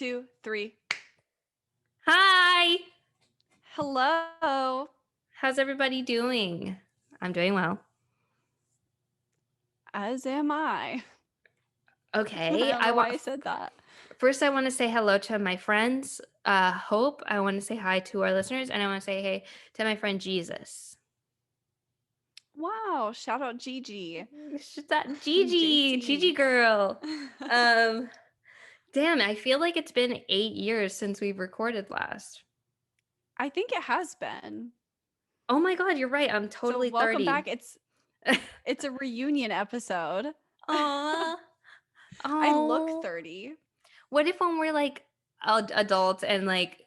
2, 3. Hi! Hello. How's everybody doing? I'm doing well. As am I. I Okay, don't know why I said that. first I want to say hello to my friends. Hope. I want to say hi to our listeners, and I want to say hey to my friend Jesus. Wow. Shout out Gigi. She's that Gigi, Gigi JC. girl. Um, Damn, I feel like it's been 8 years since we've recorded last. I think it has been. Oh my God, you're right. I'm So totally welcome 30. back. It's a reunion episode. Aw. I look Oh. 30. What if when we're like adults and like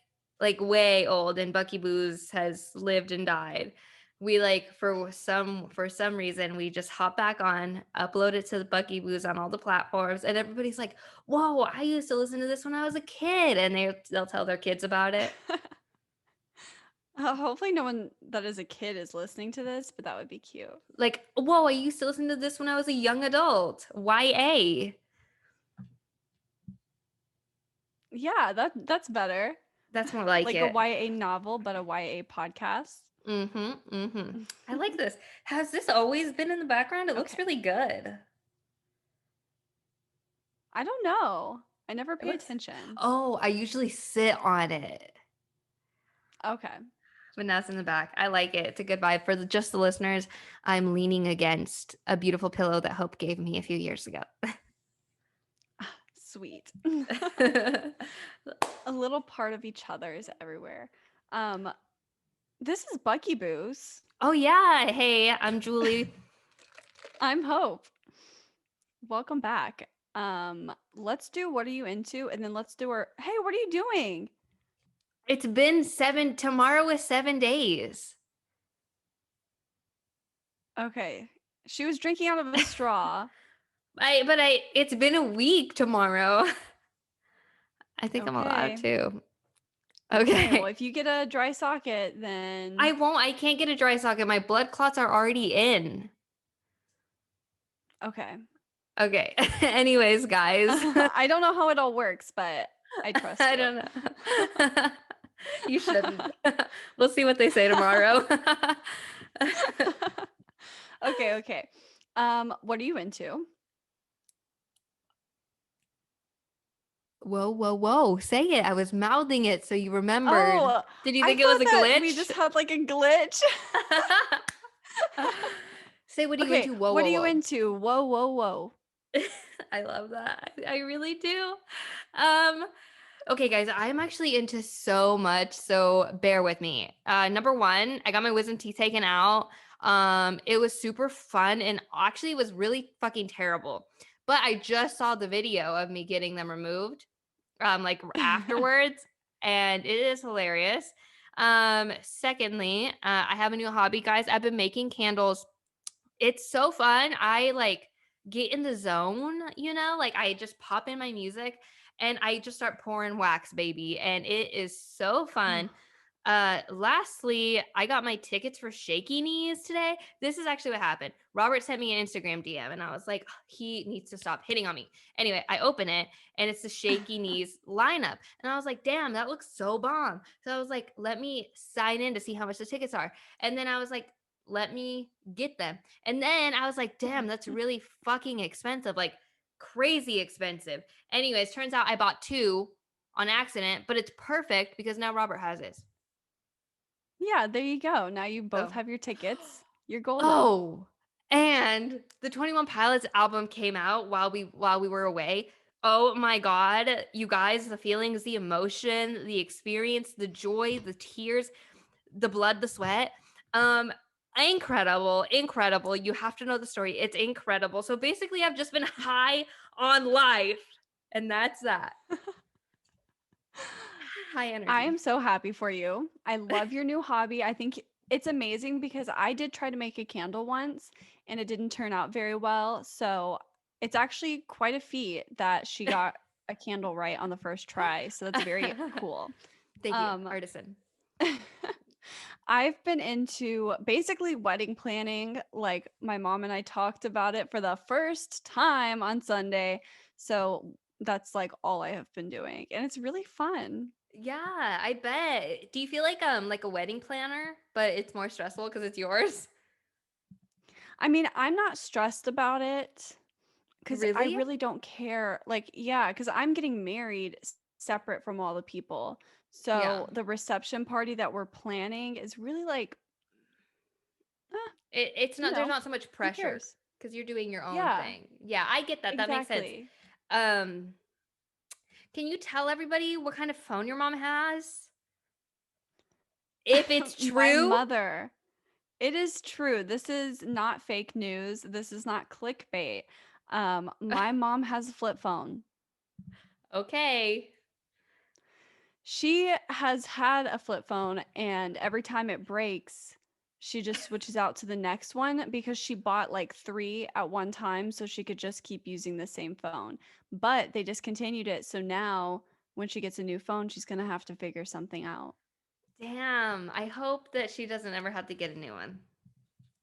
way old and Bucky Booze has lived and died, we like for some reason we just hop back on, upload it to the Bucky Booze on all the platforms, and everybody's like, "Whoa, I used to listen to this when I was a kid," and they'll tell their kids about it. Hopefully no one that is a kid is listening to this, but that would be cute. Like, "Whoa, I used to listen to this when I was a young adult." YA. Yeah, that's better. That's more like Like a it. YA novel, but a YA podcast. I like this. Has this always been in the background? It looks Okay. really good. I don't know. I never It pay looks. attention. Oh, I usually sit on it, Okay. but now it's in the back. I like it. It's a good vibe for just the listeners. I'm leaning against a beautiful pillow that Hope gave me a few years ago. Sweet. A little part of each other is everywhere. Um, this is Bucky Booze. Oh yeah. Hey, I'm Julie. I'm Hope. Welcome back. Let's do what are you into, and then let's do our hey, what are you doing? It's been tomorrow is 7 days. Okay. She was drinking out of a straw. It's been a week tomorrow. I think I'm allowed Okay. to. Okay. Well, Okay. if you get a dry socket, then I won't. I can't get a dry socket. My blood clots are already in. okay. Okay. Anyways, guys. I don't know how it all works, but I trust I you. don't know. You shouldn't. We'll see what they say tomorrow. Okay. What are you into? Whoa, whoa, whoa. Say it. I was mouthing it so you remembered. Oh, Did you I think it was thought a that we glitch? just had like a glitch. Say, what are you Okay, into? Whoa, what are whoa, you whoa. into? Whoa, whoa, whoa. I love that. I really do. Um, okay, guys, I'm actually into so much, so bear with me. Number one, I got my wisdom teeth taken out. It was super fun and actually it was really fucking terrible. But I just saw the video of me getting them removed, like afterwards, and it is hilarious. Secondly, I have a new hobby, guys. I've been making candles. It's so fun. I like get in the zone, like I just pop in my music and I just start pouring wax, baby, and it is so fun. Lastly, I got my tickets for Shaky Knees today. This is actually what happened. Robert sent me an Instagram DM and I was like, he needs to stop hitting on me. Anyway, I open it and it's the Shaky Knees lineup. And I was like, damn, that looks so bomb. So I was like, let me sign in to see how much the tickets are. And then I was like, let me get them. And then I was like, damn, that's really fucking expensive. Like crazy expensive. Anyways, turns out I bought two on accident, but it's perfect because now Robert has his. Yeah, there you go. Now you both So, have your tickets. You're golden. oh, and the 21 Pilots album came out while we were away. Oh my God, you guys, the feelings, the emotion, the experience, the joy, the tears, the blood, the sweat. Um, incredible. You have to know the story. It's incredible. So basically, I've just been high on life, and that's that. High I energy. am so happy for you. I love your new hobby. I think it's amazing because I did try to make a candle once and it didn't turn out very well. So it's actually quite a feat that she got a candle right on the first try. So that's very cool. Thank you, Um, artisan. I've been into basically wedding planning. Like my mom and I talked about it for the first time on Sunday. So That's like all I have been doing, and it's really fun. Yeah, I bet. Do you feel like a wedding planner, but it's more stressful because it's yours? I mean, I'm not stressed about it because I Really? really don't care. Like, yeah, because I'm getting married separate from all the people. Yeah. So the reception party that we're planning is really like, eh, It's you not there's know, not so much who pressure cares? because you're doing your own Yeah, thing. Yeah, I get that. That makes sense. exactly. Um, can you tell everybody what kind of phone your mom has? If it's My true? mother. It is true. This is not fake news. This is not clickbait. My mom has a flip phone. Okay. She has had a flip phone, and every time it breaks, she just switches out to the next one because she bought like 3 at one time so she could just keep using the same phone. But they discontinued it, so now when she gets a new phone, she's gonna have to figure something out. Damn. I hope that she doesn't ever have to get a new one.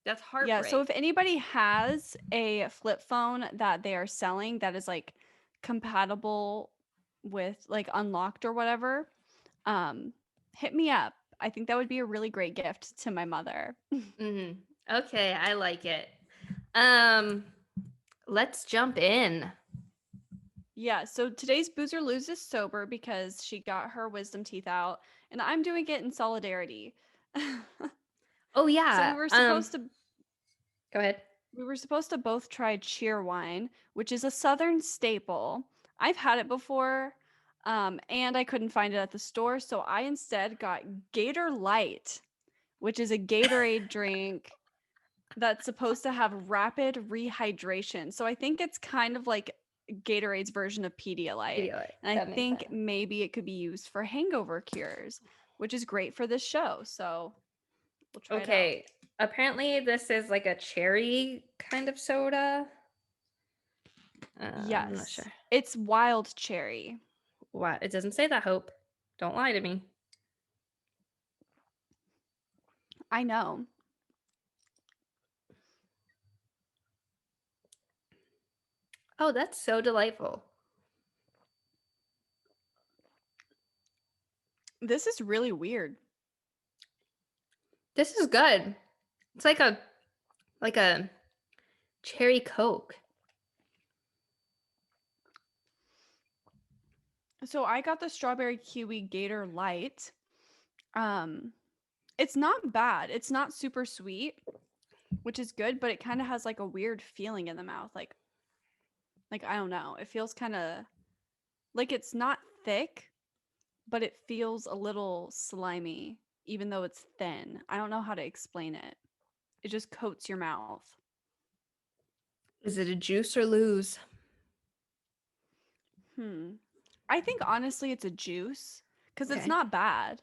That's Yeah, so heartbreak. if anybody has a flip phone that they are selling that is like compatible with like unlocked or whatever, um, hit me up. I think that would be a really great gift to my mother. Mhm. Okay, I like it. Um, let's jump in. Yeah, so today's Boozer loses sober because she got her wisdom teeth out, and I'm doing it in solidarity. Oh So yeah. Go ahead. we were supposed to both try cheer wine, which is a southern staple. I've had it before, and I couldn't find it at the store, so I instead got Gator Light, which is a Gatorade drink that's supposed to have rapid rehydration. So I think it's kind of like Gatorade's version of Pedialyte. Pedialyte. And I That makes think sense. maybe it could be used for hangover cures, which is great for this show. So we'll try it out. Okay. Apparently, this is like a cherry kind of soda. I'm not Yes, sure. it's wild cherry. Why? It doesn't say that, Hope. Don't lie to me. I know. Oh, that's so delightful. This is really weird. This is good. It's like a cherry Coke. So I got the strawberry kiwi Gator Light. Um, it's not bad. It's not super sweet, which is good, but it kind of has like a weird feeling in the mouth. Like I don't know. It feels kind of like it's not thick, but it feels a little slimy, even though it's thin. I don't know how to explain it. It just coats your mouth. Is it a juice or lose? Hmm. I think honestly it's a juice because it's Okay. not bad.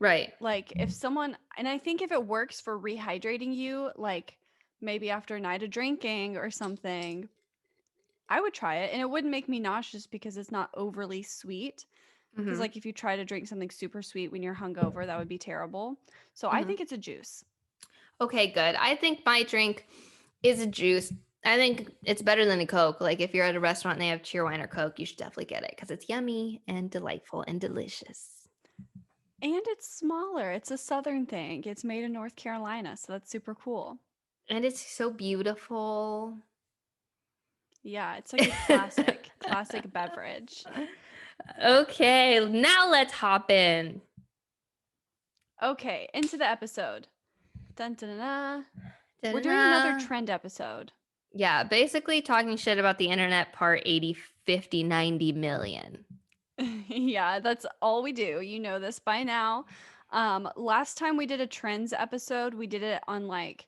Right. Like if someone, and I think if it works for rehydrating you, like maybe after a night of drinking or something, I would try it. And it wouldn't make me nauseous because it's not overly sweet. Because Mm-hmm. like if you try to drink something super sweet when you're hungover, that would be terrible. So I Mm-hmm. think it's a juice. Okay, good. I think my drink is a juice. I think it's better than a Coke. Like if you're at a restaurant and they have cheer wine or Coke, you should definitely get it because it's yummy and delightful and delicious. And it's smaller. It's a southern thing. It's made in North Carolina, so that's super cool. And it's so beautiful. Yeah, it's like a classic beverage. Okay, now let's hop in. Okay, into the episode. Dun, dun, dun, dun. We're doing another Da-da-da. trend episode. Yeah, basically talking shit about the internet part 80, 50, 90 million. Yeah, that's all we do. You know this by now. Last time we did a trends episode, we did it on like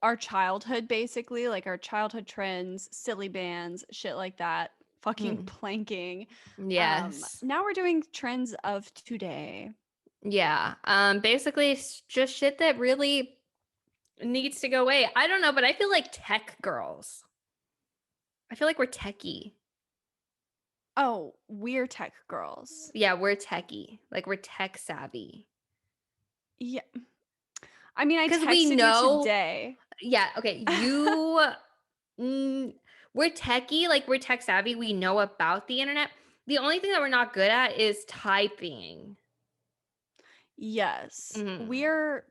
our childhood, basically, like our childhood trends, silly bands, shit like that, fucking Hmm. planking. Yes. Now we're doing trends of today. Yeah. Basically it's just shit that really needs to go away. I don't know, but I feel like tech girls. I feel like we're techie. Oh, we're tech girls. Yeah, we're techie. Like we're tech savvy. Yeah. I mean, I Cuz we texted you know, today. yeah, okay, you mm, we're techie, like we're tech savvy. We know about the internet. The only thing that we're not good at is typing. Yes. Mm-hmm. We're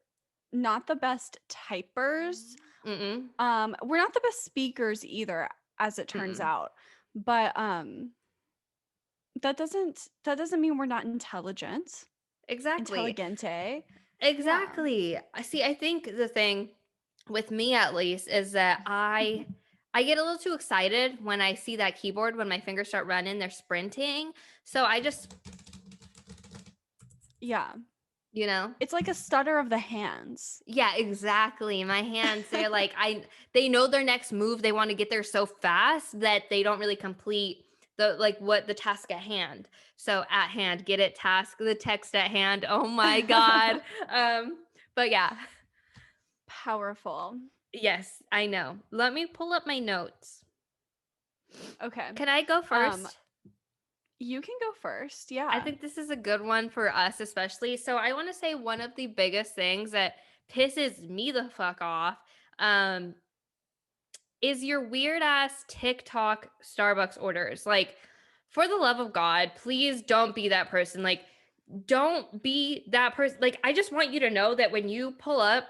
not the best typers. Mm-mm. We're not the best speakers either, as it turns Mm-mm. out. But that doesn't mean we're not intelligent. Exactly. Intelligente. Yeah. Exactly. I see. I think the thing with me, at least, is that I get a little too excited when I see that keyboard when my fingers start running, they're sprinting. So I just, Yeah. you know, It's like a stutter of the hands. yeah, exactly. My hands, they're like, they know their next move. They want to get there so fast that they don't really complete the task at hand. So at hand, get it, task, the text at hand. Oh my God. But yeah, Powerful. yes, I know. Let me pull up my notes. Okay. Can I go Um, first? you can go first. I Yeah. think this is a good one for us, especially. So I want to say one of the biggest things that pisses me the fuck off um, is your weird ass TikTok Starbucks orders. Like, for the love of God, please don't be that person. Like, don't be that person. Like, I just want you to know that when you pull up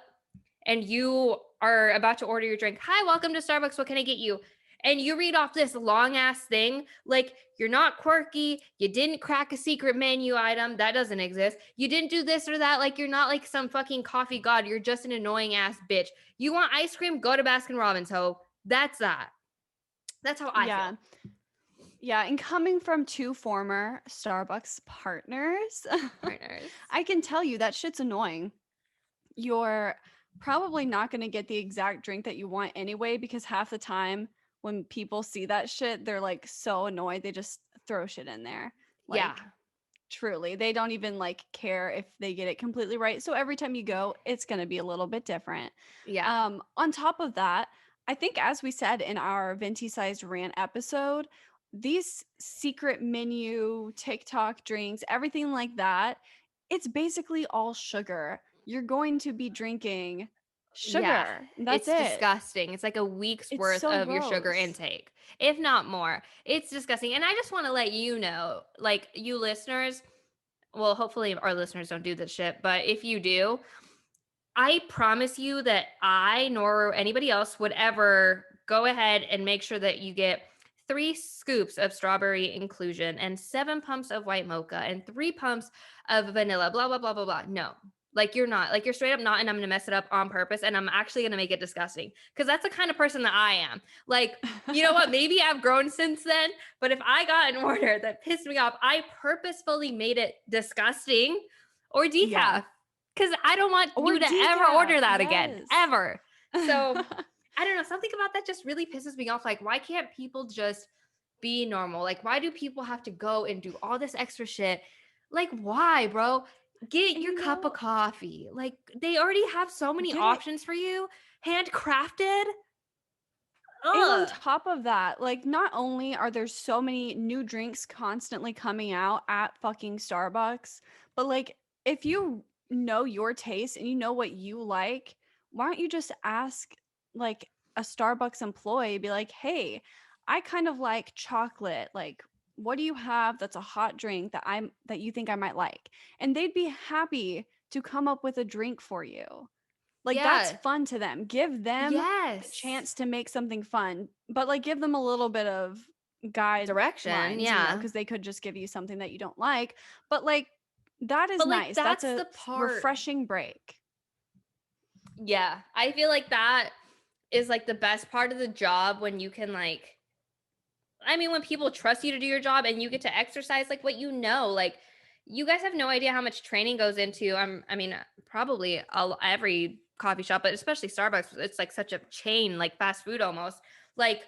and you are about to order your drink, hi, welcome to Starbucks. What can I get you? And you read off this long ass thing, like you're not quirky, you didn't crack a secret menu item that doesn't exist, you didn't do this or that, like you're not like some fucking coffee god, you're just an annoying ass bitch. You want ice cream? Go to Baskin Robbins, ho. That's that. That's how I Yeah. feel. Yeah, and coming from two former Starbucks partners, Partners. I can tell you that shit's annoying. You're probably not going to get the exact drink that you want anyway, because half the time when people see that shit, they're like so annoyed they just throw shit in there. Yeah. Like truly, they don't even like care if they get it completely right. So every time you go, it's going to be a little bit different. Yeah. On top of that, I think as we said in our venti sized rant episode, these secret menu TikTok drinks, everything like that, it's basically all sugar. You're going to be drinking Yeah, sugar. That's it's it. disgusting. It's like a week's It's worth so of your sugar gross. intake, if not more. It's disgusting. And I just want to let you know, like you listeners, well, hopefully our listeners don't do this shit, but if you do, I promise you that I nor anybody else would ever go ahead and make sure that you get 3 scoops of strawberry inclusion and 7 pumps of white mocha and 3 pumps of vanilla, blah, blah, blah, blah, blah. No, like you're not. Like you're straight up not, and I'm going to mess it up on purpose. And I'm actually going to make it disgusting because that's the kind of person that I am. Like, you know what? Maybe I've grown since then, but if I got an order that pissed me off, I purposefully made it disgusting or Yeah. decaf because I don't want Or you to ever decaf. order that again, Yes. ever. So I don't know. Something about that just really pisses me off. Like, why can't people just be normal? Like, why do people have to go and do all this extra shit? Like, why, bro? Get And your you cup of know, coffee. Like, they already have so many get it. options for you, handcrafted. And on Ugh. top of that, like not only are there so many new drinks constantly coming out at fucking Starbucks, but like if you know your taste and you know what you like, why don't you just ask like a Starbucks employee, be like, "Hey, I kind of like chocolate. Like, what do you have that's a hot drink that you think I might like?" And they'd be happy to come up with a drink for you. Like, that's Yeah. fun to them. Give them the Yes. chance to make something fun, but, like, give them a little bit of Direction. guidelines, Yeah. because they could just give you something that you don't like, but, like, that is But like, nice. That's that's a the part. refreshing break. Yeah. I feel like that is like the best part of the job when you can like I mean, when people trust you to do your job and you get to exercise like what you know, like you guys have no idea how much training goes into. I mean, probably every coffee shop, but especially Starbucks. It's like such a chain, like fast food almost. Like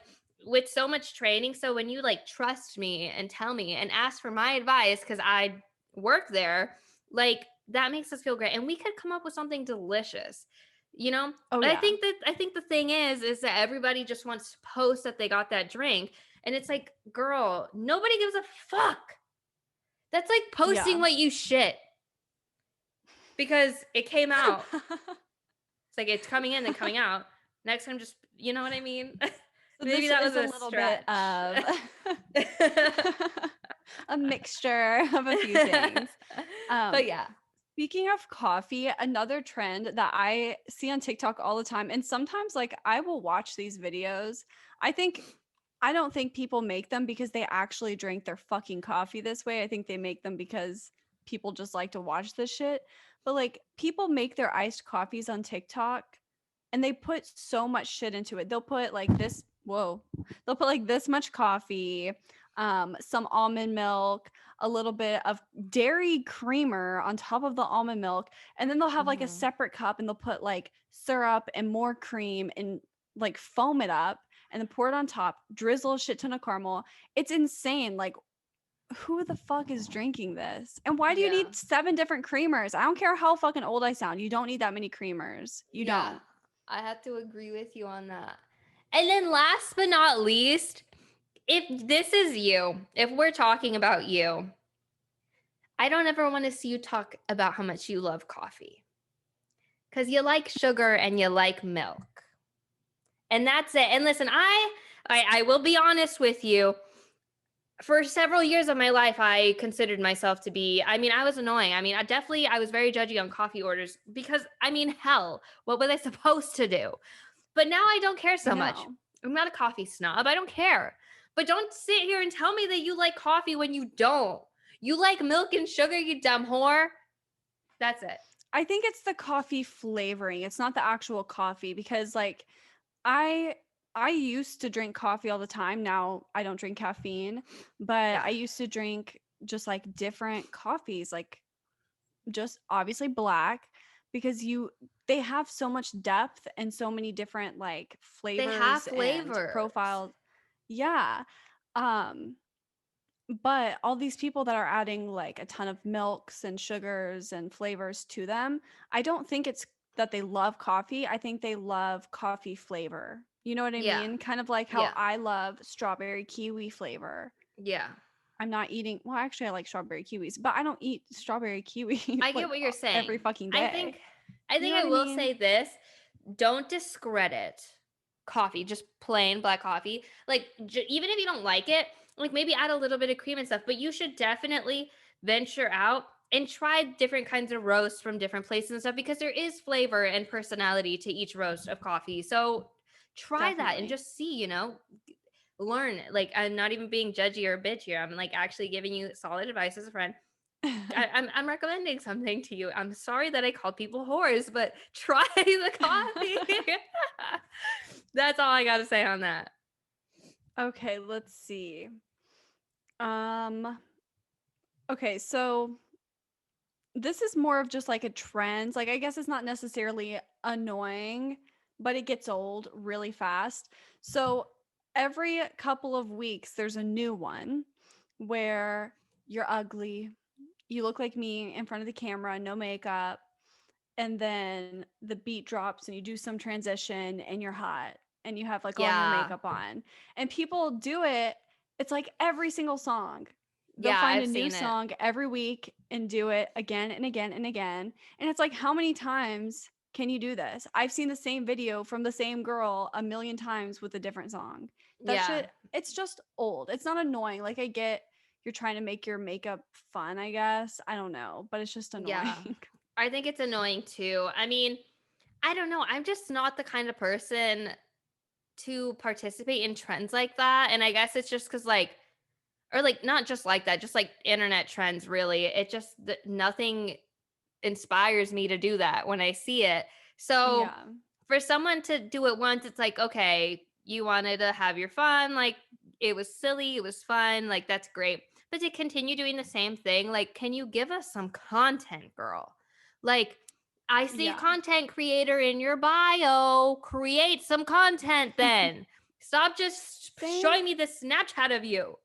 with so much training. So when you like trust me and tell me and ask for my advice because I work there, like that makes us feel great, and we could come up with something delicious. You know, Oh, I yeah. think that I think the thing is that everybody just wants to post that they got that drink and it's like, girl, nobody gives a fuck. That's like posting Yeah. what you shit because it came out. It's like it's coming in and coming out. Next time, just, you know what I mean? So Maybe this that was is a a little bit stretch. of a mixture of a few things. But Um, yeah. Speaking of coffee, another trend that I see on TikTok all the time, and sometimes like I will watch these videos. I think I don't think people make them because they actually drink their fucking coffee this way. I think they make them because people just like to watch this shit. But like people make their iced coffees on TikTok and they put so much shit into it. They'll put like this, whoa. They'll put like this much coffee, some almond milk, a little bit of dairy creamer on top of the almond milk, and then they'll have like a Mhm. separate cup and they'll put like syrup and more cream and like foam it up and then pour it on top, drizzle a shit ton of caramel. It's insane. Like, who the fuck is drinking this? And why do you Yeah. need 7 different creamers? I don't care how fucking old I sound. You don't need that many creamers. You Yeah. don't. I have to agree with you on that. And then last but not least, if this is you, if we're talking about you, I don't ever want to see you talk about how much you love coffee because you like sugar and you like milk. And that's it. And listen, I will be honest with you. For several years of my life, I considered myself to be, I mean, I was annoying. I mean, I was very judgy on coffee orders because, I mean, hell, what was I supposed to do? But now I don't care I so much. know. I'm not a coffee snob. I don't care. But don't sit here and tell me that you like coffee when you don't. You like milk and sugar, you dumb whore. That's it. I think it's the coffee flavoring. It's not the actual coffee because like I I used to drink coffee all the time. Now I don't drink caffeine, but Yeah. I used to drink just like different coffees, like just obviously black because you they have so much depth and so many different like They have flavors and flavors. profiles. Yeah. Um but all these people that are adding like a ton of milks and sugars and flavors to them, I don't think it's that they love coffee. I think they love coffee flavor. You know what I Yeah. mean? Kind of like how Yeah. I love strawberry kiwi flavor. Yeah. I'm not eating, well, actually, I like strawberry kiwis, but I don't eat strawberry kiwi I get like what you're every saying. fucking I day. think I You know think what I I will mean? say this. Don't discredit coffee, just plain black coffee. Like even if you don't like it, like maybe add a little bit of cream and stuff, but you should definitely venture out and try different kinds of roasts from different places and stuff because there is flavor and personality to each roast of coffee. So try that and Definitely. just see, learn. Like I'm not even being judgy or a bitch here. I'm like actually giving you solid advice as a friend. I'm recommending something to you. I'm sorry that I called people whores, but try the coffee. That's all I got to say on that. Okay, let's see. Um, okay, so this is more of just like a trend. Like, I guess it's not necessarily annoying, but it gets old really fast. So, every couple of weeks, there's a new one where you're ugly. You look like me in front of the camera, no makeup. And then the beat drops and you do some transition and you're hot and you have like all your Yeah. makeup on. And people do it. It's like every single song. They'll Yeah, find a I've new seen it. song every week and do it again and again and again. And it's like, how many times can you do this? I've seen the same video from the same girl a million times with a different song. That Yeah. shit, it's just old. It's not annoying. Like, I get you're trying to make your makeup fun, I guess. I don't know, but it's just Yeah. annoying. I think it's annoying too. I mean, I don't know. I'm just not the kind of person to participate in trends like that. And I guess it's just because, like, or like, not just like that, just like internet trends, really. It just, nothing inspires me to do that when I see it. So Yeah. for someone to do it once, it's like, okay, you wanted to have your fun. Like it was silly, it was fun. Like that's great. But to continue doing the same thing, like, can you give us some content, girl? Like, I see Yeah. content creator in your bio. Create some content then. Stop just Same showing me the Snapchat of you.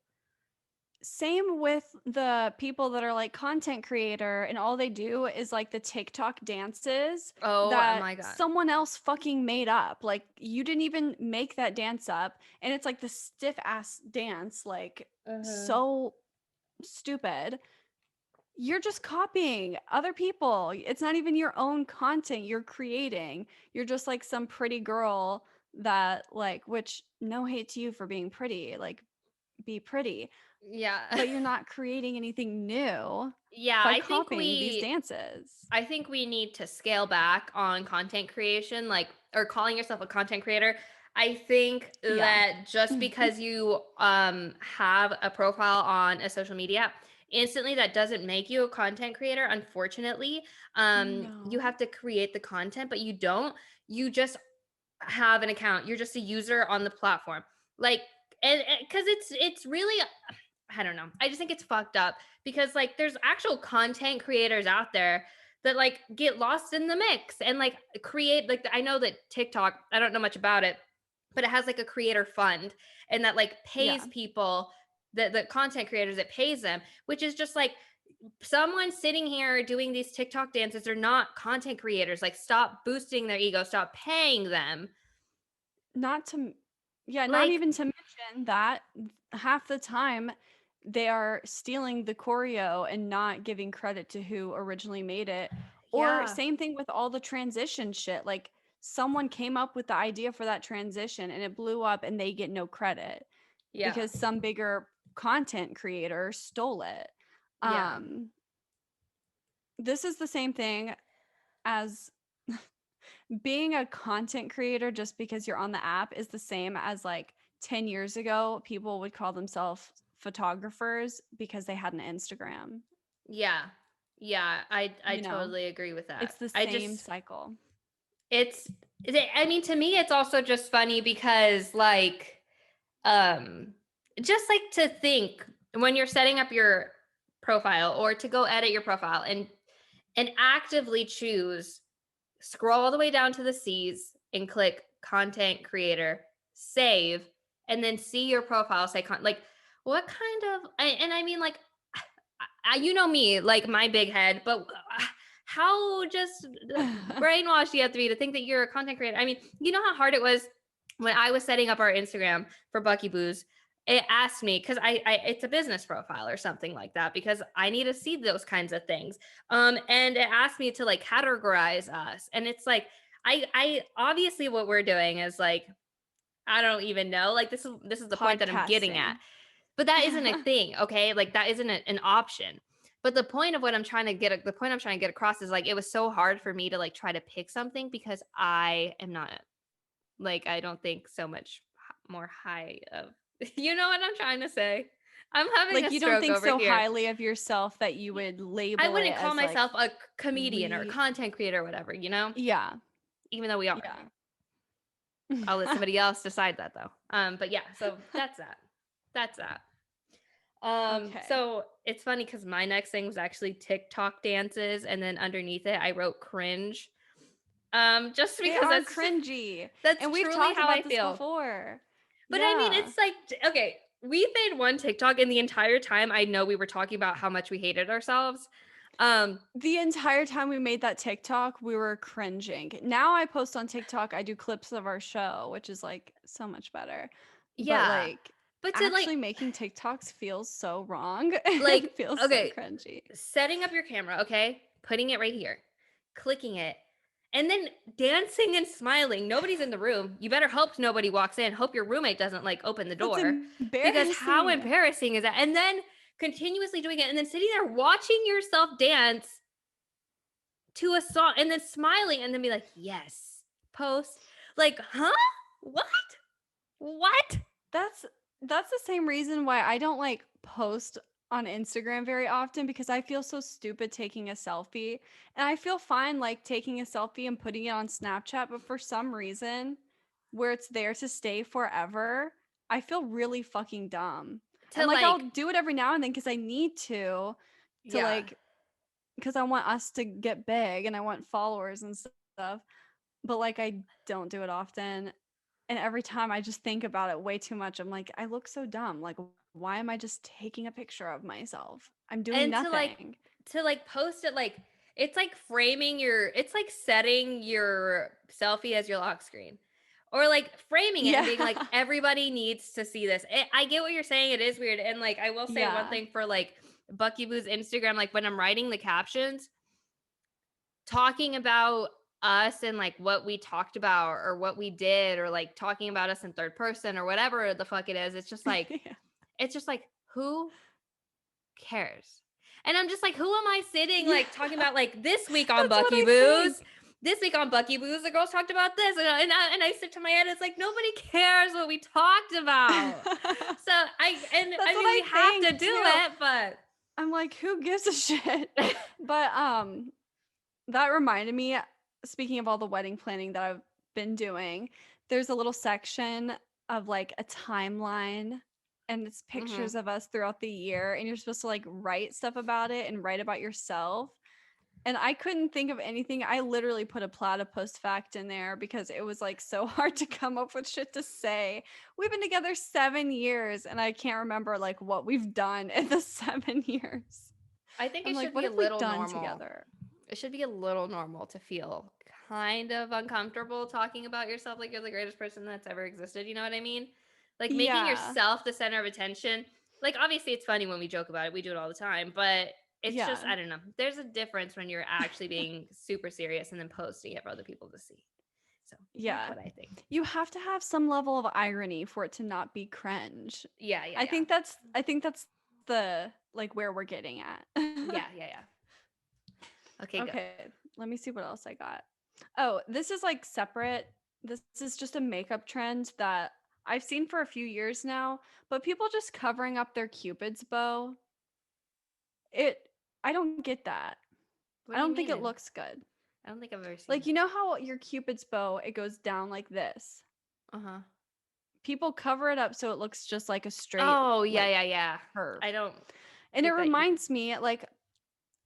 same with the people that are like content creator and all they do is like the TikTok dances Oh that my God. someone else fucking made up. Like you didn't even make that dance up and it's like the stiff ass dance like Uh-huh. so stupid. You're just copying other people. It's not even your own content you're creating. You're just like some pretty girl that like, which no hate to you for being pretty, like be pretty, Yeah. but you're not creating anything new Yeah, by copying these dances. I think we need to scale back on content creation, like, or calling yourself a content creator. I think Yeah. that just because you have a profile on a social media, instantly that doesn't make you a content creator. Unfortunately, you No. have to create the content, but you don't. You just have an account. You're just a user on the platform. Like, and because it's really, I don't know. I just think it's fucked up because like there's actual content creators out there that like get lost in the mix and like create like I know that TikTok, I don't know much about it, but it has like a creator fund and that like pays Yeah. people, the content creators, it pays them, which is just like someone sitting here doing these TikTok dances are not content creators. Like stop boosting their ego, stop paying them. Not to Yeah, not Like, even to mention that half the time they are stealing the choreo and not giving credit to who originally made it. Or yeah, same thing with all the transition shit. Like someone came up with the idea for that transition and it blew up and they get no credit yeah, because some bigger content creator stole it. yeah, Um this is the same thing as being a content creator just because you're on the app is the same as like 10 years ago, people would call themselves photographers because they had an Instagram. yeah, yeah. I You know, totally agree with that. it's the I same just cycle. it's I mean to me it's also just funny because like um just like to think when you're setting up your profile or to go edit your profile and actively choose scroll all the way down to the C's and click content creator, save, and then see your profile say like what kind of and I mean like you know me, like my big head, but how just brainwashed you have to be to think that you're a content creator. I mean, you know how hard it was when I was setting up our Instagram for Bucky Booze. It asked me because I it's a business profile or something like that because I need to see those kinds of things. And it asked me to like categorize us, and it's like I obviously what we're doing is like I don't even know. Like this is the point that I'm getting at, Podcasting. but that isn't a thing, okay? Like that isn't an option. But the point of what I'm trying to get the point I'm trying to get across is like it was so hard for me to like try to pick something because I am not like I don't think so much more high of you know what I'm trying to say? I'm having Like a you don't stroke think over so here. highly of yourself that you would I label it wouldn't call as like myself a comedian or a re content creator or whatever, you know? yeah. Even though we are. Yeah. I'll let somebody else decide that though. But yeah, so that's that. That's that. Okay. So it's funny because my next thing was actually TikTok dances, and then underneath it I wrote cringe. Just They because are cringy. that's And we've truly talked how I about this feel. before. But I mean, Yeah. it's like okay, we made one TikTok, and the entire time I know we were talking about how much we hated ourselves. Um, The entire time we made that TikTok, we were cringing. Now I post on TikTok, I do clips of our show, which is like so much better. But yeah, like but to actually making TikToks feels so wrong. like It feels so okay, cringy. setting up your camera, okay, putting it right here, clicking it, and then dancing and smiling. Nobody's in the room. You better hope nobody walks in. Hope your roommate doesn't like open the That's door because how embarrassing. embarrassing is that? And then continuously doing it and then sitting there watching yourself dance to a song and then smiling and then be like, yes, post. Like, huh? What? What? That's that's the same reason why I don't like post on Instagram very often because I feel so stupid taking a selfie. And I feel fine like taking a selfie and putting it on Snapchat, but for some reason where it's there to stay forever, I feel really fucking dumb. To And like I'll like, do it every now and then cuz I need to yeah. like cuz I want us to get big and I want followers and stuff. But like I don't do it often, and every time I just think about it way too much. I'm like, I look so dumb. Like, why am I just taking a picture of myself? I'm doing And nothing. to like post it like it's like framing your it's like setting your selfie as your lock screen or like framing it and Yeah. being like everybody needs to see this. I get what you're saying, it is weird, and like I will say one Yeah. thing for like Bucky Boo's Instagram, like when I'm writing the captions talking about us and like what we talked about or what we did or like talking about us in third person or whatever the fuck it is. Yeah. It's just like, who cares? And I'm just like, who am I sitting Yeah. like talking about like this week on That's what Bucky I Booze? think. This week on Bucky Booze, the girls talked about this, and I sit to my head. It's like nobody cares what we talked about. So I That's what mean we I have to think do too. it, but I'm like, who gives a shit? But that reminded me, speaking of all the wedding planning that I've been doing, there's a little section of like a timeline and it's hmm pictures of us throughout the year and you're supposed to like write stuff about it and write about yourself. And I couldn't think of anything. I literally put a platypus fact in there because it was like so hard to come up with shit to say. We've been together 7 years and I can't remember like what we've done in the 7 years. I think I'm it like, should what be a have we little done normal. together? It should be a little normal to feel kind of uncomfortable talking about yourself like you're the greatest person that's ever existed. You know what I mean? Like making Yeah. yourself the center of attention. Like, obviously, it's funny when we joke about it. We do it all the time, but it's just, Yeah. I don't know. There's a difference when you're actually being super serious and then posting it for other people to see. So that's Yeah. what I think. You have to have some level of irony for it to not be cringe. Yeah, yeah, I yeah. think that's the like where we're getting at. Yeah, yeah, yeah. Okay, go. Okay, let me see what else I got. Oh, this is like separate. This is just a makeup trend that I've seen for a few years now, but people just covering up their cupid's bow. It I don't get that. What I do you don't think it mean? looks good. I don't think I've ever seen Like you that. know how your cupid's bow it goes down like this. Uh huh. People cover it up so it looks just like a straight Oh, yeah, like yeah, yeah. curve. I don't And it get that. reminds me like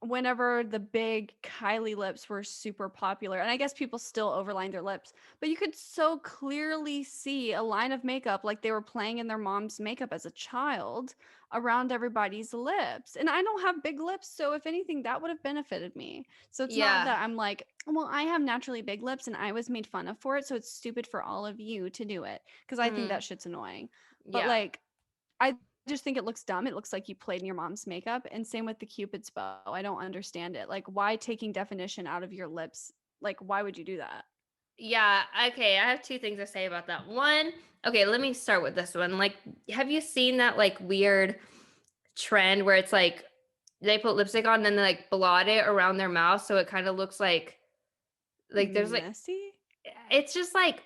whenever the big Kylie lips were super popular, and I guess people still overline their lips, but you could so clearly see a line of makeup like they were playing in their mom's makeup as a child around everybody's lips. And I don't have big lips, so if anything, that would have benefited me. So it's not Yeah. that I'm like, well, I have naturally big lips and I was made fun of for it, so it's stupid for all of you to do it because I think that Mm, shit's annoying. But yeah. like, I just think it looks dumb. It looks like you played in your mom's makeup. And same with the Cupid's bow. I don't understand it. Like, why taking definition out of your lips? Like, why would you do that? Yeah. Okay. I have two things to say about that. One, okay, let me start with this one. Like, have you seen that like weird trend where it's like they put lipstick on and then they like blot it around their mouth so it kind of looks like there's like Messy? it's just like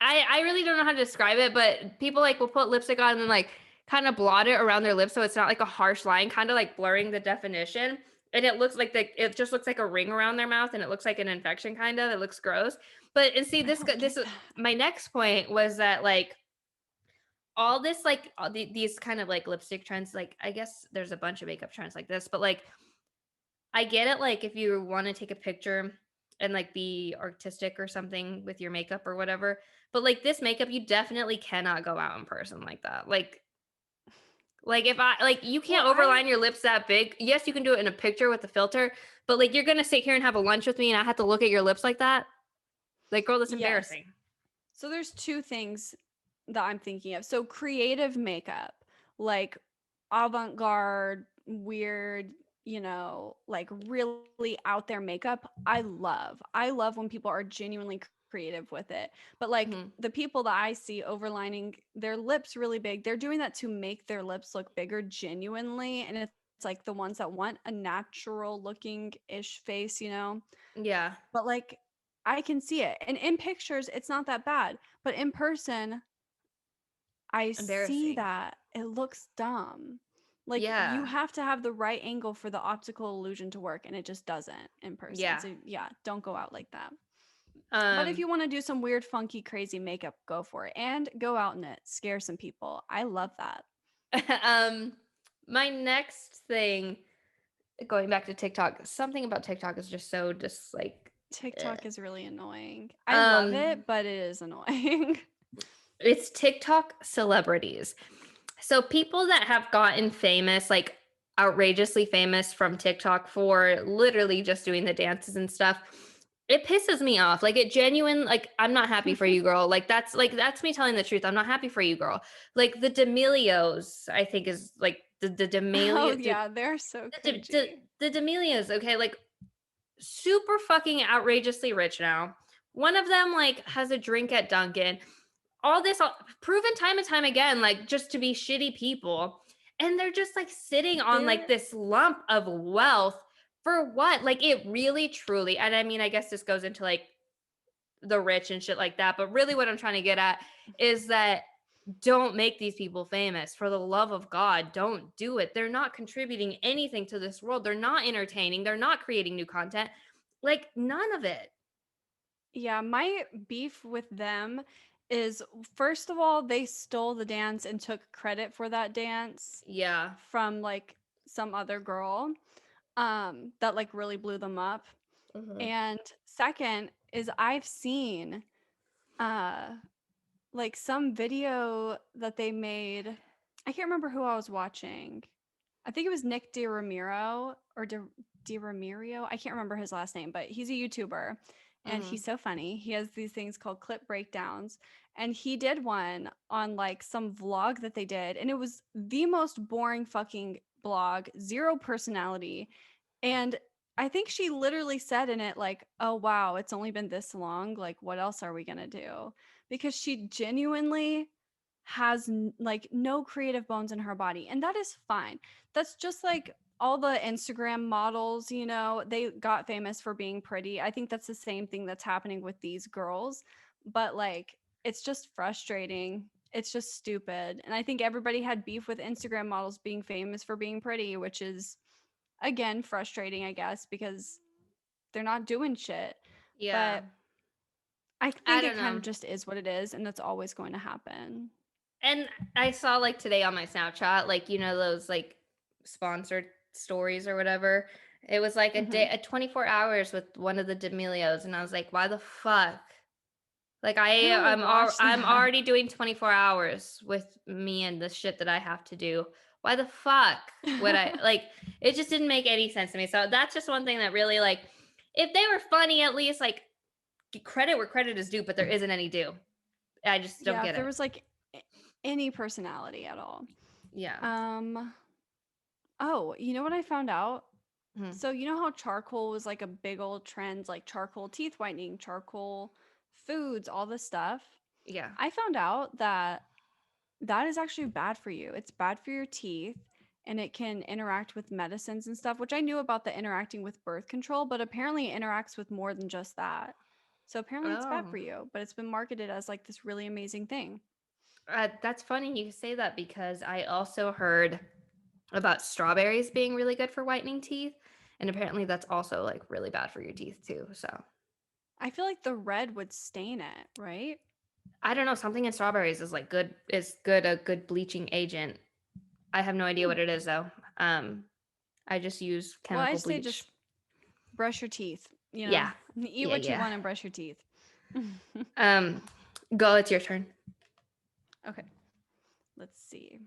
I really don't know how to describe it, but people like will put lipstick on and then like kind of blot it around their lips so it's not like a harsh line, kind of like blurring the definition. And it looks like it just looks like a ring around their mouth and it looks like an infection kind of. It looks gross. But and see I don't this get is that. my next point was that like all this like these kind of like lipstick trends like I guess there's a bunch of makeup trends like this, but like I get it, like, if you wanna take a picture and, like, be artistic or something with your makeup or whatever, but, like, this makeup, you definitely cannot go out in person like that. Like, if I like, you Well, can't I, overline your lips that big. Yes, you can do it in a picture with a filter, but, like, you're gonna sit here and have a lunch with me and I have to look at your lips like that? Like, girl, that's yes. embarrassing. So there's two things that I'm thinking of. So creative makeup, like avant-garde, weird, like really out there makeup, I love. I love when people are genuinely creative with it. But like Mhm. the people that I see overlining their lips really big, they're doing that to make their lips look bigger genuinely. And it's like the ones that want a natural looking ish face. Yeah. But like I can see it. And in pictures, it's not that bad. But in person, I see Embarrassing. that. It looks dumb. Like you Yeah. have to have the right angle for the optical illusion to work, and it just doesn't in person. Yeah. So yeah, don't go out like that. But if Um, you want to do some weird, funky, crazy makeup, go for it. And go out in it. Scare some people. I love that. um, my next thing going back to TikTok, something about TikTok is just so just like eh. TikTok is really annoying. I love um it, but it is annoying. it's TikTok celebrities. So people that have gotten famous, like outrageously famous from TikTok for literally just doing the dances and stuff. It pisses me off. Like it genuine like I'm not happy for you, girl. That's me telling the truth. I'm not happy for you, girl. Like the D'Amelios, I think is like the Oh D'Amelio yeah, they're so the cringy. D'Amelios, okay? Like super fucking outrageously rich now. One of them like has a drink at Dunkin'. All this proven time and time again, like just to be shitty people. And they're just like sitting on like They're this lump of wealth for what? Like it really truly, and I mean, I guess this goes into like the rich and shit like that. But really, what I'm trying to get at is that don't make these people famous. For the love of God, don't do it. They're not contributing anything to this world. They're not entertaining. They're not creating new content. Like, none of it. Yeah, my beef with them is first of all, they stole the dance and took credit for that dance Yeah. from like some other girl that like really blew them up. Mhm. And second is I've seen uh like some video that they made. I can't remember who I was watching. I think it was Nick DiRamiro or DiRamiro. I can't remember his last name, but he's a YouTuber and Mhm. he's so funny. He has these things called clip breakdowns. And he did one on like some vlog that they did. And it was the most boring fucking blog, zero personality. And I think she literally said in it, like, oh, wow, it's only been this long. Like, what else are we going to do? Because she genuinely has like no creative bones in her body. And that is fine. That's just like all the Instagram models, you know, they got famous for being pretty. I think that's the same thing that's happening with these girls. But like, it's just frustrating. It's just stupid. And I think everybody had beef with Instagram models being famous for being pretty, which is again frustrating, I guess, because they're not doing shit. Yeah. But I I think it don't kind of know. just is what it is, and that's always going to happen. And I saw like today on my Snapchat, like, those like sponsored stories or whatever. It was like a day, Hmm. 24 hours with one of the D'Amelios. And I was like, why the fuck? Like I don't really watch I'm that. already doing 24 hours with me and the shit that I have to do. Why the fuck would I like it just didn't make any sense to me. So that's just one thing that really like if they were funny at least like credit where credit is due, but there isn't any due. I just don't Yeah, if get there it. was like any personality at all. Yeah. Um, oh, you know what I found out? Mhm. So, you know how charcoal was like a big old trend, like charcoal teeth whitening, charcoal foods, all this stuff? Yeah. I found out that that is actually bad for you. It's bad for your teeth and it can interact with medicines and stuff, which I knew about the interacting with birth control, but apparently it interacts with more than just that. So apparently it's bad Oh. for you, but it's been marketed as like this really amazing thing. That's funny you say that because I also heard about strawberries being really good for whitening teeth. And apparently that's also like really bad for your teeth too. So I feel like the red would stain it, right? I don't know. Something in strawberries is like a good bleaching agent. I have no idea Hmm. what it is though. Um, I just use Well, I chemical say bleach. just brush your teeth, you know, Yeah. eat Yeah, what you yeah. want and brush your teeth. Um, Go, it's your turn. Okay, let's see.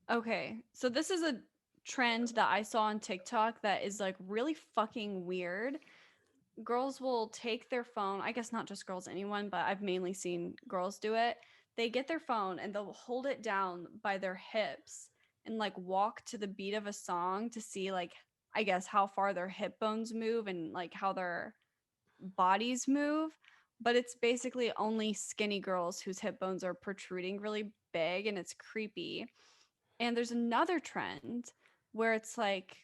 Okay, so this is a trend that I saw on TikTok that is like really fucking weird. Girls will take their phone, I guess not just girls, anyone, but I've mainly seen girls do it. They get their phone and they'll hold it down by their hips and like walk to the beat of a song to see like I guess how far their hip bones move and like how their bodies move. But it's basically only skinny girls whose hip bones are protruding really big and it's creepy. And there's another trend where it's like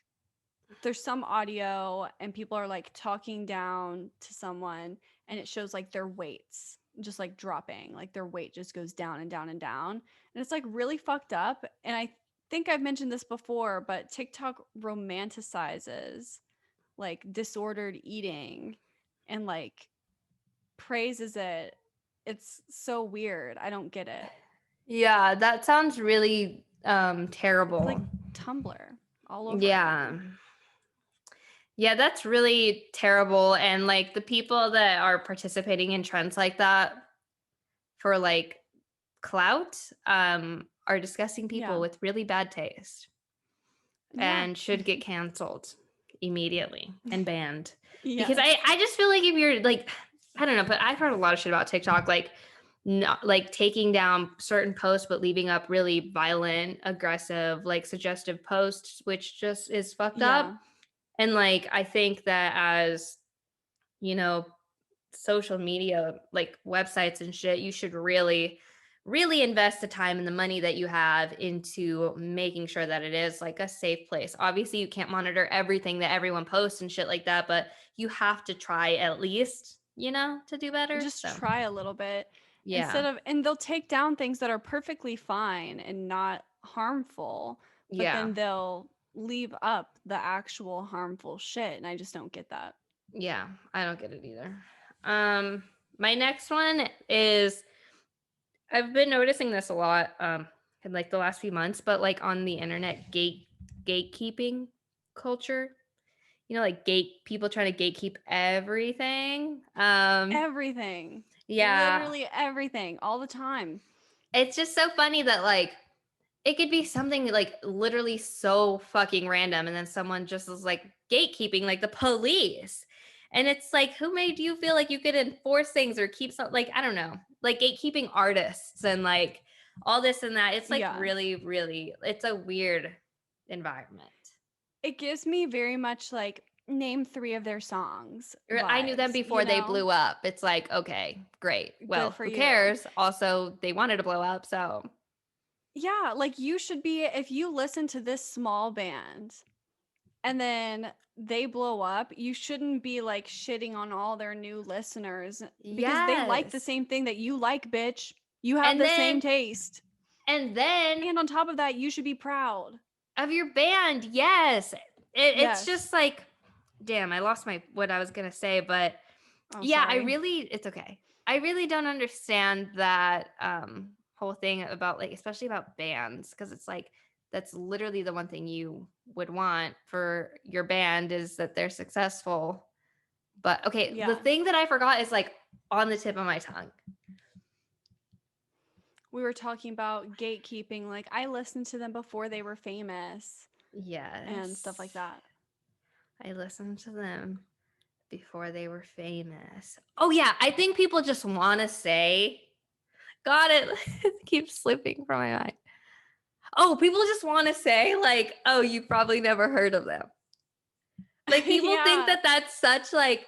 there's some audio and people are like talking down to someone and it shows like their weights just like dropping, like their weight just goes down and down and down. And it's like really fucked up. And I think I've mentioned this before, but TikTok romanticizes like disordered eating and like praises it. It's so weird. I don't get it. Yeah, that sounds really It's like terrible. Tumblr all over Yeah. again. Yeah, that's really terrible. And like the people that are participating in trends like that for like clout are disgusting people Yeah. with really bad taste Yeah. and should get canceled immediately and banned. Because Yes. I just feel like if you're like, I don't know, but I've heard a lot of shit about TikTok, like not like taking down certain posts but leaving up really violent, aggressive, like suggestive posts, which just is fucked up. Yeah. And like I think that as, you know, social media like websites and shit, you should really invest the time and the money that you have into making sure that it is like a safe place. Obviously, you can't monitor everything that everyone posts and shit like that, but you have to try at least, to do better. Just So, try a little bit yeah. instead of, and they'll take down things that are perfectly fine and not harmful, but Yeah. then they'll leave up the actual harmful shit. And I just don't get that. Yeah, I don't get it either. My next one is I've been noticing this a lot in like the last few months, but like on the internet gatekeeping culture. Like gate people trying to gatekeep everything. Everything, Yeah. literally everything, all the time. It's just so funny that like it could be something like literally so fucking random and then someone just is like gatekeeping like the police. And it's like who made you feel like you could enforce things or keep some like I don't know, like gatekeeping artists and like all this and that. It's like Yeah. really it's a weird environment. It gives me very much like name 3 of their songs I knew them vibes, before they blew up. It's like, okay, great. Good Well, for who you. cares? Also, they wanted to blow up, so Yeah, like you should be, if you listen to this small band and then they blow up, you shouldn't be like shitting on all their new listeners because they like the yes. same thing that you like, bitch. You have And the same then taste. and then And on top of that, you should be proud. of your band, yes. It's Yes. just like, damn, I lost my what I was gonna say, but Oh, yeah, sorry. it's okay. I really don't understand that whole thing about like, especially about bands, because it's like that's literally the one thing you would want for your band is that they're successful. But okay, the Yeah. thing that I forgot is like on the tip of my tongue. We were talking about gatekeeping. Like, I listened to them before they were famous and stuff like Yes. that. I listened to them before they were famous. Oh yeah, I think people just want to say, got it. It keeps slipping from my mind. Oh, people just want to say like, oh, you've probably never heard of them. Like people think Yeah. that that's such like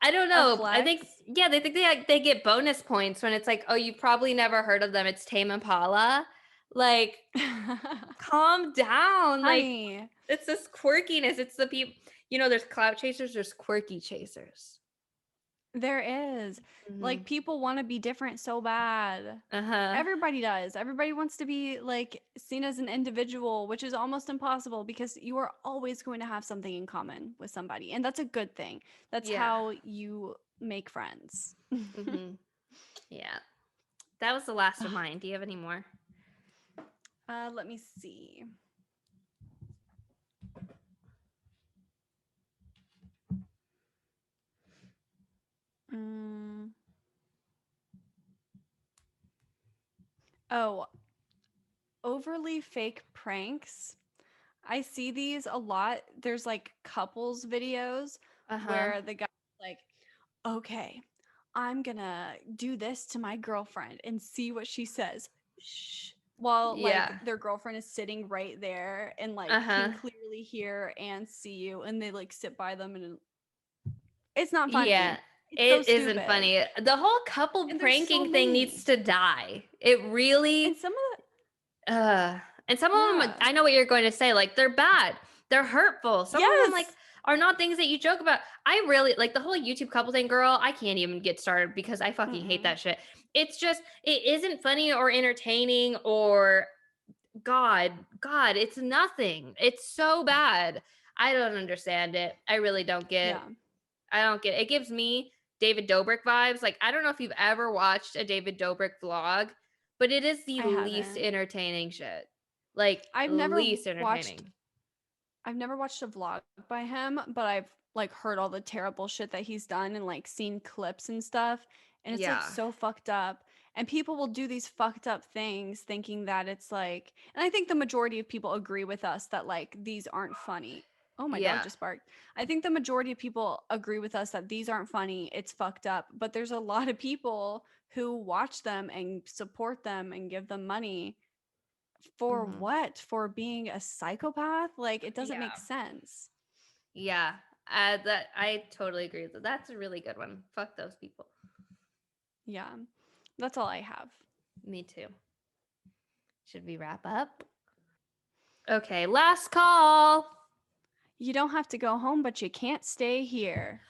I don't A know. I think flex. yeah, they think they get bonus points when it's like, oh, you've probably never heard of them. It's Tame Impala. Like, calm down. Like, Honey, it's this quirkiness. It's the people. There's clout chasers. There's quirky chasers. there is. Hmm. Like, people want to be different so bad. Uh huh. Everybody does. Everybody wants to be like seen as an individual, which is almost impossible because you are always going to have something in common with somebody. And that's a good thing. That's Yeah. how you make friends. Hmm. Yeah. That was the last of mine. Do you have any more? Let me see. Mm. Oh, overly fake pranks. I see these a lot. There's like couples videos Uh huh. where the guy's like, okay, I'm gonna do this to my girlfriend and see what she says. Shh. While like Yeah. their girlfriend is sitting right there and like Uh can huh. clearly hear and see you, and they like sit by them, and it's not Yeah. funny. It's so It isn't stupid. funny. The whole couple And there's so pranking thing needs many. to die. It And really some of uh and some of them yeah. I know what you're going to say, like they're bad. They're hurtful. Some of them like Yes. are not things that you joke about. I really like the whole YouTube couple thing, girl. I can't even get started because I fucking hate Mm-mm. that shit. It's just it isn't funny or entertaining or God, it's nothing. It's so bad. I don't understand it. I really don't get Yeah, I don't get it. It gives me David Dobrik vibes. Like I don't know if you've ever watched a David Dobrik vlog, but it is the I least haven't. entertaining shit. Like I've never least watched entertaining. I've never watched a vlog by him, but I've like heard all the terrible shit that he's done and like seen clips and stuff, and it's like Yeah. so fucked up. And people will do these fucked up things thinking that it's like, and I think the majority of people agree with us that like these aren't funny. Oh, my dog Yeah. just barked. I think the majority of people agree with us that these aren't funny. It's fucked up. But there's a lot of people who watch them and support them and give them money. For Hmm. what? For being a psychopath? Like, it doesn't make Yeah. sense. Yeah. That I totally agree with that. That's a really good one. Fuck those people. Yeah. That's all I have. Me too. Should we wrap up? Okay, last call. You don't have to go home, but you can't stay here.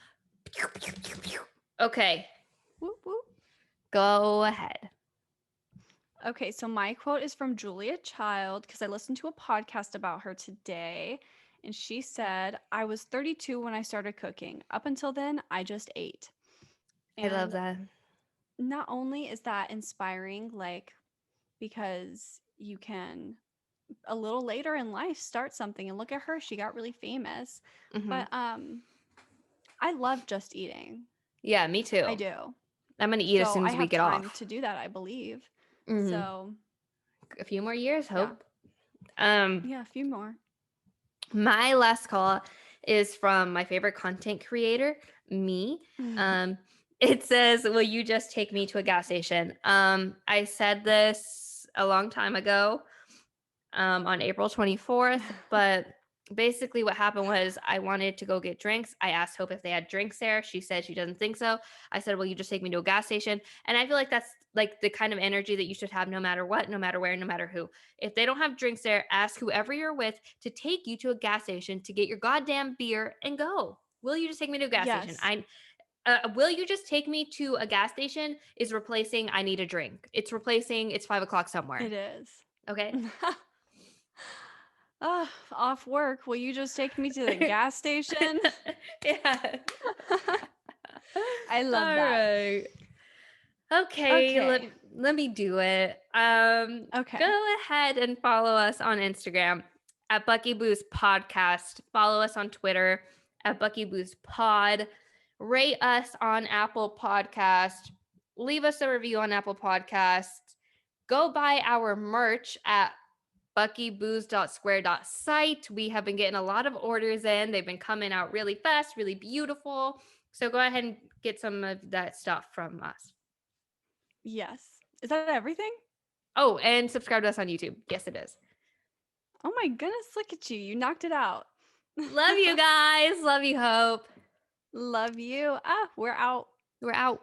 Okay, Whoop, whoop. go ahead. Okay, so my quote is from Julia Child because I listened to a podcast about her today. And she said, I was 32 when I started cooking. Up until then, I just ate. I love And that. not only is that inspiring, like, because you can a little later in life start something and look at her, she got really famous. Hmm. But I love just eating. Yeah, me I too. do. I'm gonna eat as So soon I as we have get time off. to do that, I believe. Hmm. So, A few more years, yeah. hope. Um, Yeah, a few more. my last call is from my favorite content creator, me. Um, it says, "Will you just take me to a gas station?" I said this a long time ago, on April 24th. But basically, what happened was I wanted to go get drinks. I asked Hope if they had drinks there. She said she doesn't think so. I said, "Well, you just take me to a gas station." And I feel like that's like the kind of energy that you should have no matter what, no matter where, no matter who. If they don't have drinks there, ask whoever you're with to take you to a gas station to get your goddamn beer and go. Will you just take me to a gas station? Yes, Will you just take me to a gas station is replacing I need a drink. It's replacing it's 5 o'clock it somewhere. is. Okay. Off work. Will you just take me to the gas station? Yeah. I love All that. right. Okay, Okay. let me do it. Okay. Go ahead and follow us on Instagram at Bucky Boost Podcast. Follow us on Twitter at Bucky Boost Pod. Rate us on Apple Podcast. Leave us a review on Apple Podcasts. Go buy our merch at buckybooze.square.site. We have been getting a lot of orders in. They've been coming out really fast, really beautiful. So go ahead and get some of that stuff from us. Yes. Is that everything? Oh, and subscribe to us on YouTube. Yes, it is. Oh my goodness, look at you. You knocked it out. Love you guys. Love you, Hope. Love you. Ah, we're out. We're out.